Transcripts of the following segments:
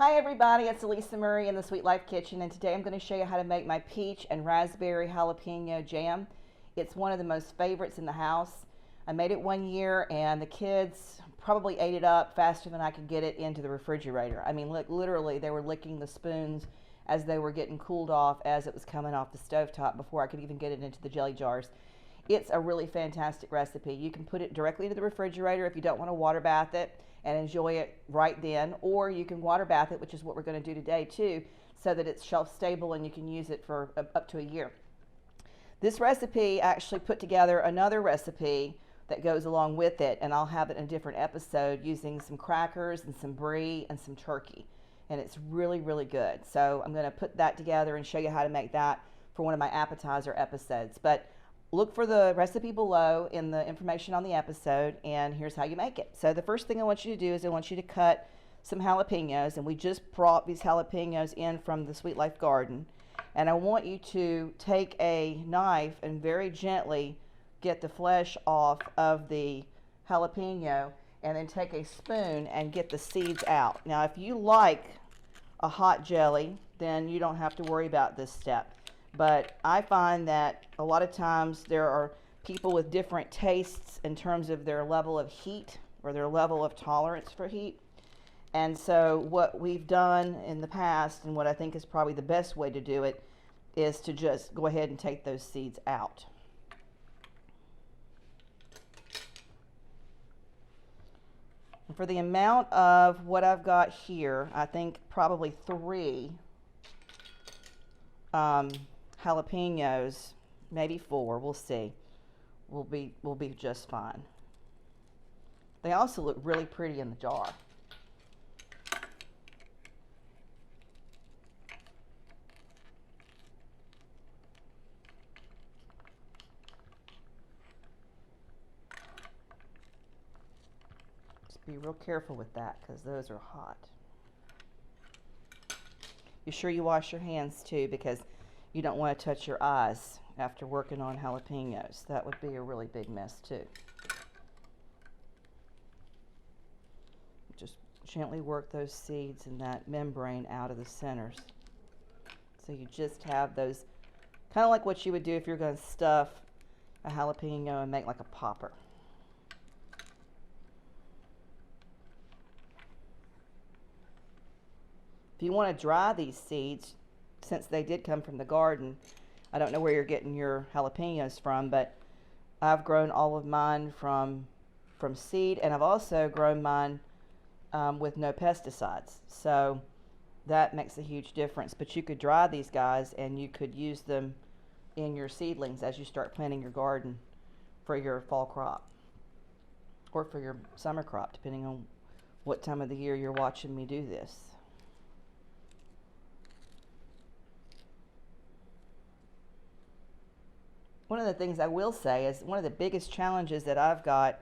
Hi everybody, it's Alisamurray in the Sweet Life Kitchen, and today I'm going to show you how to make my peach and raspberry jalapeno jam. It's one of the most favorites in the house. I made it one year and the kids probably ate it up faster than I could get it into the refrigerator. I mean, literally they were licking the spoons as they were getting cooled off as it was coming off the stovetop before I could even get it into the jelly jars. It's a really fantastic recipe. You can put it directly into the refrigerator if you don't want to water bath it and enjoy it right then, or you can water bath it, which is what we're going to do today too, so that it's shelf stable and you can use it for up to a year. This recipe actually put together another recipe that goes along with it, and I'll have it in a different episode using some crackers and some brie and some turkey, and it's really good. So I'm going to put that together and show you how to make that for one of my appetizer episodes. But look for the recipe below in the information on the episode, and here's how you make it. So the first thing I want you to do is I want you to cut some jalapenos, and we just brought these jalapenos in from the Sweet Life garden, and I want you to take a knife and very gently get the flesh off of the jalapeno, and then take a spoon and get the seeds out. Now if you like a hot jelly, then you don't have to worry about this step. But I find that a lot of times there are people with different tastes in terms of their level of heat or their level of tolerance for heat. And so what we've done in the past, and what I think is probably the best way to do it, is to just go ahead and take those seeds out. And for the amount of what I've got here, I think probably 3 jalapenos, maybe 4, we'll see, will be just fine. They also look really pretty in the jar. Just be real careful with that because those are hot. Be sure you wash your hands too, because you don't want to touch your eyes after working on jalapenos. That would be a really big mess too. Just gently work those seeds and that membrane out of the centers. So you just have those, kind of like what you would do if you're going to stuff a jalapeno and make like a popper. If you want to dry these seeds, since they did come from the garden, I don't know where you're getting your jalapenos from, but I've grown all of mine from seed, and I've also grown mine with no pesticides. So that makes a huge difference. But you could dry these guys and you could use them in your seedlings as you start planting your garden for your fall crop or for your summer crop, depending on what time of the year you're watching me do this. One of the things I will say is one of the biggest challenges that I've got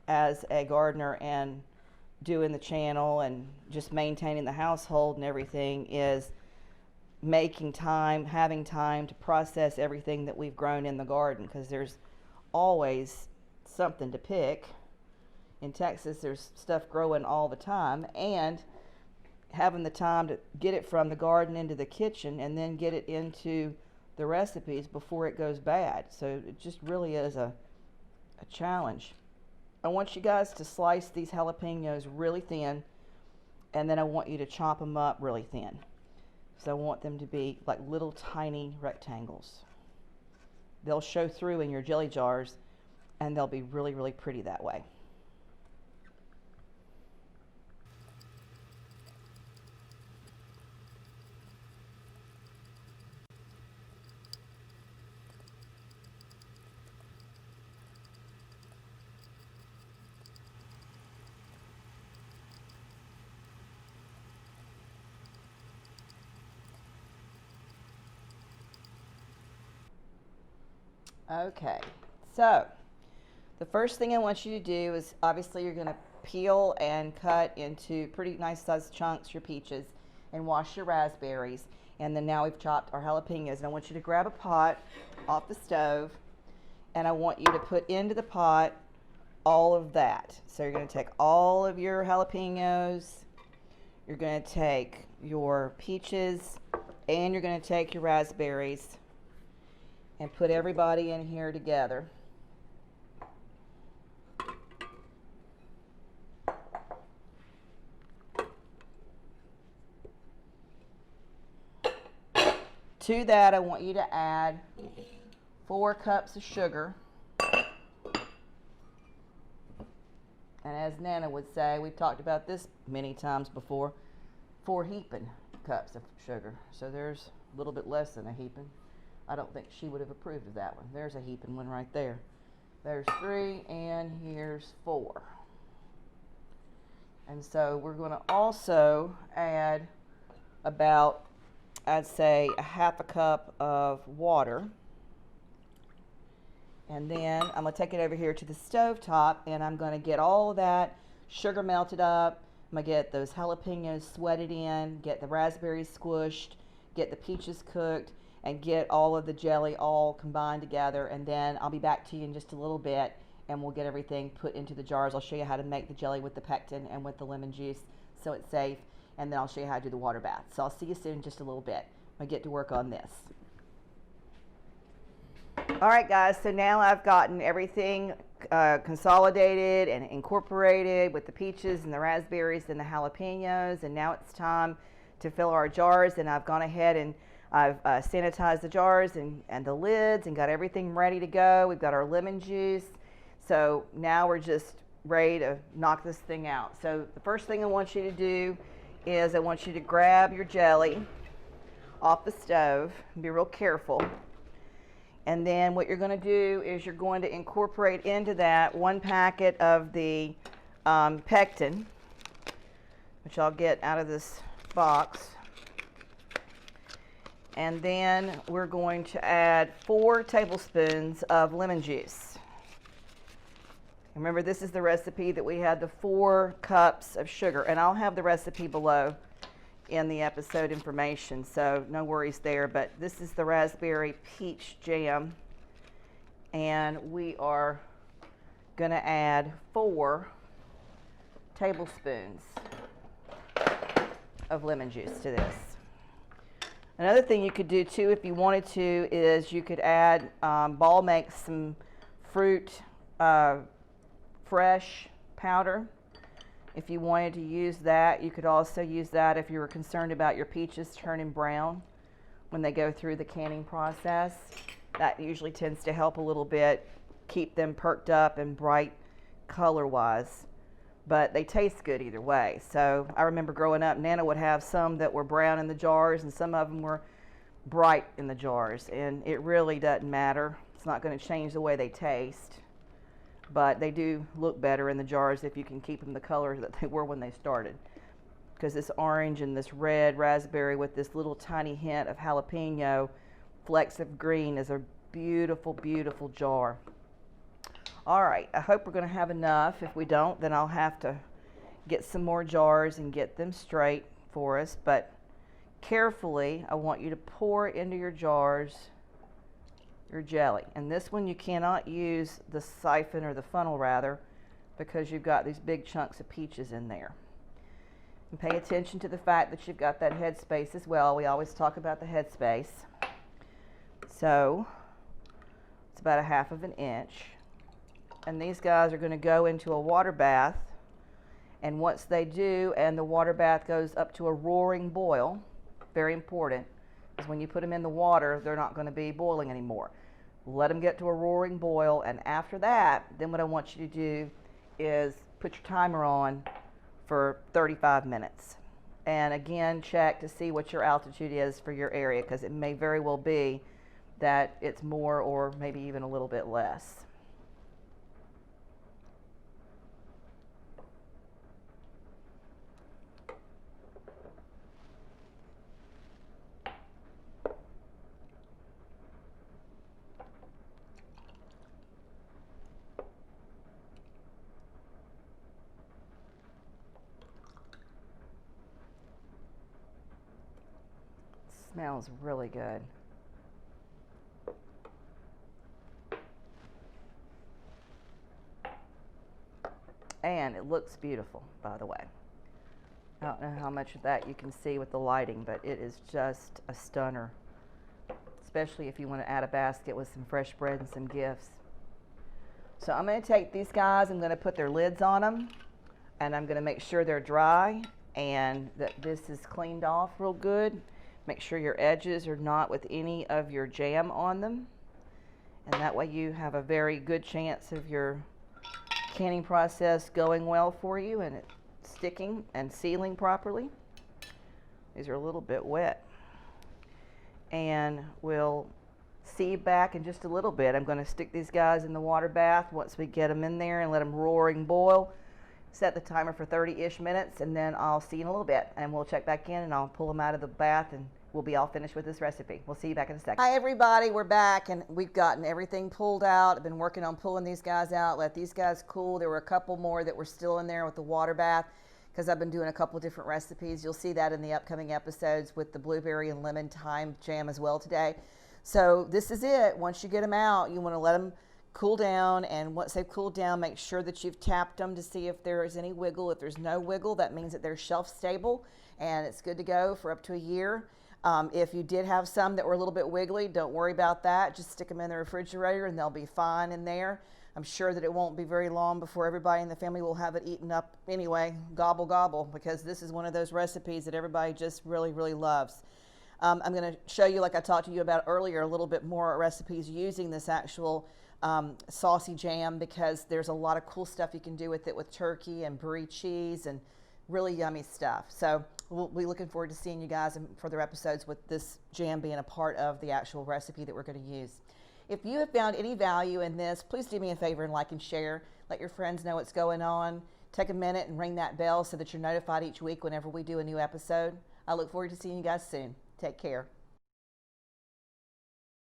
as a gardener and doing the channel and just maintaining the household and everything is making time, having time to process everything that we've grown in the garden, because there's always something to pick. In Texas, there's stuff growing all the time, and having the time to get it from the garden into the kitchen and then get it into the recipes before it goes bad. So it just really is a challenge. I want you guys to slice these jalapenos really thin, and then I want you to chop them up really thin. So I want them to be like little tiny rectangles. They'll show through in your jelly jars, and they'll be really pretty that way. Okay, so the first thing I want you to do is, obviously you're going to peel and cut into pretty nice sized chunks your peaches and wash your raspberries. And then now we've chopped our jalapenos, and I want you to grab a pot off the stove, and I want you to put into the pot all of that. So you're going to take all of your jalapenos, You're going to take your peaches and you're going to take your raspberries and put everybody in here together. To that, I want you to add 4 cups of sugar. And as Nana would say, we've talked about this many times before, 4 heaping cups of sugar. So there's a little bit less than a heaping. I don't think she would have approved of that one. There's a heaping one right there. There's 3 and here's 4. And so we're going to also add about, I'd say, a half a cup of water. And then I'm going to take it over here to the stove top and I'm going to get all that sugar melted up. I'm going to get those jalapenos sweated in, get the raspberries squished, get the peaches cooked, and get all of the jelly all combined together. And then I'll be back to you in just a little bit and we'll get everything put into the jars. I'll show you how to make the jelly with the pectin and with the lemon juice so it's safe. And then I'll show you how to do the water bath. So I'll see you soon in just a little bit. I'm going to get to work on this. All right, guys, so now I've gotten everything consolidated and incorporated with the peaches and the raspberries and the jalapenos, and now it's time to fill our jars. And I've gone ahead and I've sanitized the jars and the lids and got everything ready to go. We've got our lemon juice. So now we're just ready to knock this thing out. So the first thing I want you to do is I want you to grab your jelly off the stove and be real careful. And then what you're going to do is you're going to incorporate into that 1 packet of the pectin, which I'll get out of this box. And then we're going to add 4 tablespoons of lemon juice. Remember, this is the recipe that we had the 4 cups of sugar, and I'll have the recipe below in the episode information, so no worries there. But this is the raspberry peach jam, and we are going to add 4 tablespoons of lemon juice to this. Another thing you could do too, if you wanted to, is you could add make some fruit fresh powder. If you wanted to use that, you could also use that if you were concerned about your peaches turning brown when they go through the canning process. That usually tends to help a little bit, keep them perked up and bright color-wise. But they taste good either way. So I remember growing up, Nana would have some that were brown in the jars and some of them were bright in the jars. And it really doesn't matter. It's not going to change the way they taste. But they do look better in the jars if you can keep them the color that they were when they started. Because this orange and this red raspberry with this little tiny hint of jalapeno, flecks of green, is a beautiful, beautiful jar. All right, I hope we're going to have enough. If we don't, then I'll have to get some more jars and get them straight for us. But carefully, I want you to pour into your jars your jelly. And this one you cannot use the siphon or the funnel rather, because you've got these big chunks of peaches in there. And pay attention to the fact that you've got that head space as well. We always talk about the head space. So it's about 1/2 inch. And these guys are going to go into a water bath. And once they do, and the water bath goes up to a roaring boil, very important, because when you put them in the water, they're not going to be boiling anymore. Let them get to a roaring boil, and after that, then what I want you to do is put your timer on for 35 minutes. And again, check to see what your altitude is for your area, because it may very well be that it's more or maybe even a little bit less. Smells really good. And it looks beautiful, by the way. I don't know how much of that you can see with the lighting, but it is just a stunner, especially if you want to add a basket with some fresh bread and some gifts. So I'm going to take these guys, I'm going to put their lids on them, and I'm going to make sure they're dry and that this is cleaned off real good. Make sure your edges are not with any of your jam on them, and that way you have a very good chance of your canning process going well for you and it sticking and sealing properly. These are a little bit wet, and we'll see back in just a little bit. I'm going to stick these guys in the water bath once we get them in there and let them roaring boil. Set the timer for 30-ish minutes, and then I'll see you in a little bit, and we'll check back in and I'll pull them out of the bath and we'll be all finished with this recipe. We'll see you back in a second. Hi everybody, we're back and we've gotten everything pulled out. I've been working on pulling these guys out, let these guys cool. There were a couple more that were still in there with the water bath because I've been doing a couple of different recipes. You'll see that in the upcoming episodes with the blueberry and lemon thyme jam as well today. So this is it. Once you get them out, you want to let them cool down, and once they've cooled down, make sure that you've tapped them to see if there is any wiggle. If there's no wiggle, that means that they're shelf stable and it's good to go for up to a year. If you did have some that were a little bit wiggly, don't worry about that. Just stick them in the refrigerator and they'll be fine in there. I'm sure that it won't be very long before everybody in the family will have it eaten up anyway, gobble gobble, because this is one of those recipes that everybody just really, really loves. I'm going to show you, like I talked to you about earlier, a little bit more recipes using this actual saucy jam, because there's a lot of cool stuff you can do with it, with turkey and brie cheese and really yummy stuff. So we'll be looking forward to seeing you guys in further episodes with this jam being a part of the actual recipe that we're going to use. If you have found any value in this, please do me a favor and like and share. Let your friends know what's going on. Take a minute and ring that bell so that you're notified each week whenever we do a new episode. I look forward to seeing you guys soon. Take care.